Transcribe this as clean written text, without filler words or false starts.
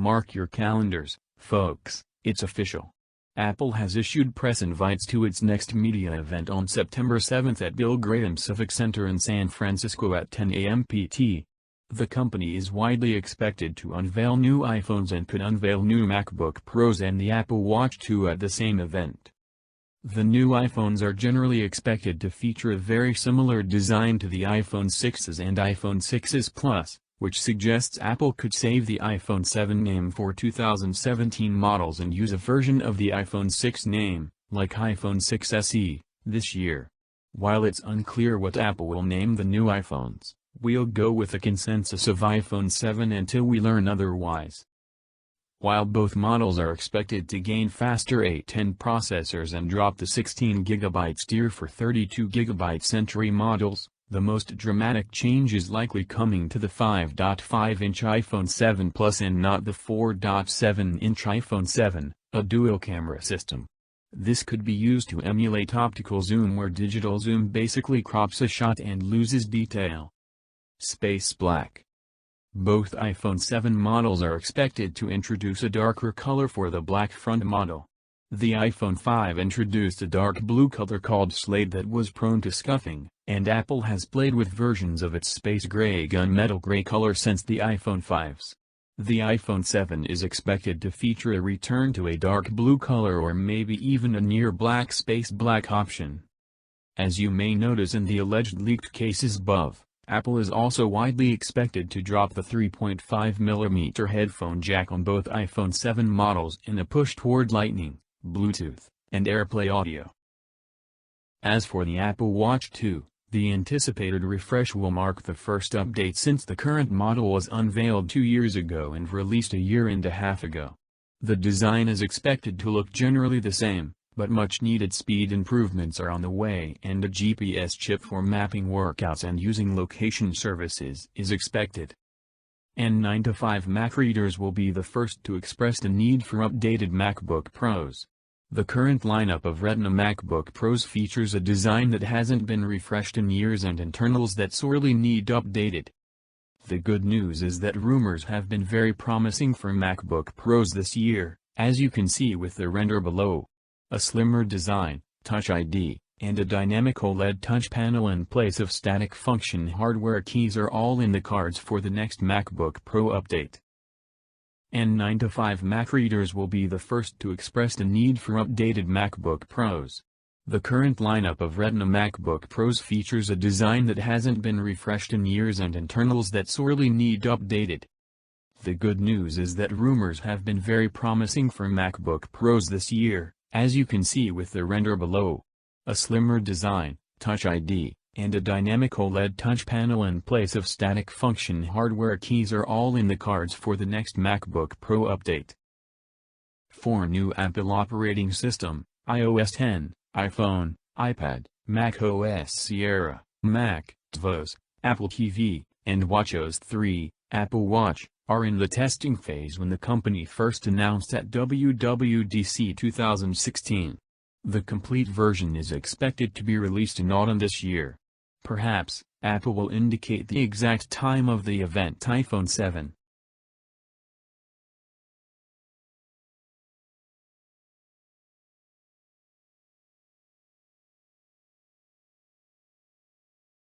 Mark your calendars, folks, it's official. Apple has issued press invites to its next media event on September 7 at Bill Graham Civic Center in San Francisco at 10 a.m. PT. The company is widely expected to unveil new iPhones and could unveil new MacBook Pros and the Apple Watch 2 at the same event. The new iPhones are generally expected to feature a very similar design to the iPhone 6s and iPhone 6s Plus, which suggests Apple could save the iPhone 7 name for 2017 models and use a version of the iPhone 6 name, like iPhone 6 SE, this year. While it's unclear what Apple will name the new iPhones, we'll go with a consensus of iPhone 7 until we learn otherwise. While both models are expected to gain faster A10 processors and drop the 16GB tier for 32GB entry models, the most dramatic change is likely coming to the 5.5-inch iPhone 7 Plus and not the 4.7-inch iPhone 7, a dual-camera system. This could be used to emulate optical zoom where digital zoom basically crops a shot and loses detail. Space Black. Both iPhone 7 models are expected to introduce a darker color for the black front model. The iPhone 5 introduced a dark blue color called Slate that was prone to scuffing, and Apple has played with versions of its space gray gunmetal gray color since the iPhone 5s. The iPhone 7 is expected to feature a return to a dark blue color or maybe even a near black space black option. As you may notice in the alleged leaked cases above, Apple is also widely expected to drop the 3.5mm headphone jack on both iPhone 7 models in a push toward Lightning, Bluetooth, and AirPlay audio. As for the Apple Watch 2, the anticipated refresh will mark the first update since the current model was unveiled 2 years ago and released a year and a half ago. The design is expected to look generally the same, but much-needed speed improvements are on the way and a GPS chip for mapping workouts and using location services is expected. And 9 to 5 Mac readers will be the first to express the need for updated MacBook Pros. The current lineup of Retina MacBook Pros features a design that hasn't been refreshed in years and internals that sorely need updated. The good news is that rumors have been very promising for MacBook Pros this year, as you can see with the render below. A slimmer design, Touch ID, and a dynamic OLED touch panel in place of static function hardware keys are all in the cards for the next MacBook Pro update. And 9 to 5 Mac readers will be the first to express the need for updated MacBook Pros. The current lineup of Retina MacBook Pros features a design that hasn't been refreshed in years and internals that sorely need updated. The good news is that rumors have been very promising for MacBook Pros this year, as you can see with the render below. A slimmer design, Touch ID, and a dynamic OLED touch panel in place of static function hardware keys are all in the cards for the next MacBook Pro update. For new Apple operating system, iOS 10, iPhone, iPad, macOS Sierra, Mac, tvOS, Apple TV, and watchOS 3, Apple Watch, are in the testing phase when the company first announced at WWDC 2016. The complete version is expected to be released in autumn this year. Perhaps, Apple will indicate the exact time of the event. iPhone 7,